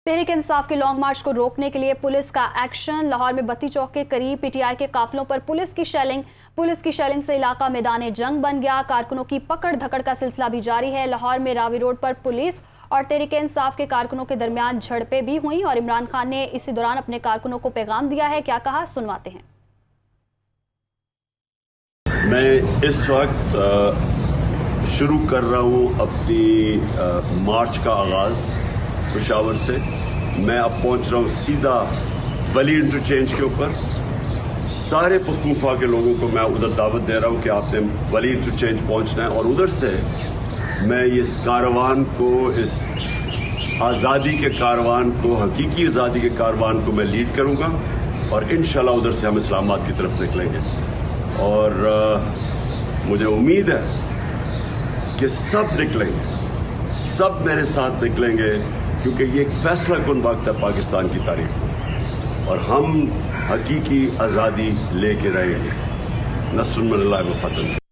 تحریک انصاف کے long march کو روکنے کے لیے پولیس کا ایکشن۔ لاہور میں بتی چوک کے قریب پی ٹی آئی کے قافلوں پر پولیس کی شیلنگ سے علاقہ میدان جنگ بن گیا۔ کارکنوں کی پکڑ دھکڑ کا سلسلہ بھی جاری ہے۔ لاہور میں راوی روڈ پر پولیس اور تحریک انصاف کے کارکنوں کے درمیان جھڑپیں بھی ہوئیں اور عمران خان نے اسی دوران اپنے کارکنوں کو پیغام دیا ہے۔ کیا کہا، سنواتے ہیں۔ میں اس وقت شروع کر رہا ہوں اپنی مارچ کا آغاز پشاور سے۔ میں اب پہنچ رہا ہوں سیدھا ولی انٹرچینج کے اوپر۔ سارے پختونخوا کے لوگوں کو میں ادھر دعوت دے رہا ہوں کہ آپ نے ولی انٹرچینج پہنچنا ہے، اور ادھر سے میں اس کاروان کو، اس آزادی کے کاروان کو، حقیقی آزادی کے کاروان کو میں لیڈ کروں گا، اور انشاءاللہ ادھر سے ہم اسلام آباد کی طرف نکلیں گے۔ اور مجھے امید ہے کہ سب نکلیں گے، سب میرے ساتھ نکلیں گے، کیونکہ یہ ایک فیصلہ کن وقت ہے پاکستان کی تاریخ میں، اور ہم حقیقی آزادی لے کے رہیں گے۔ نصر من اللہ و فتح۔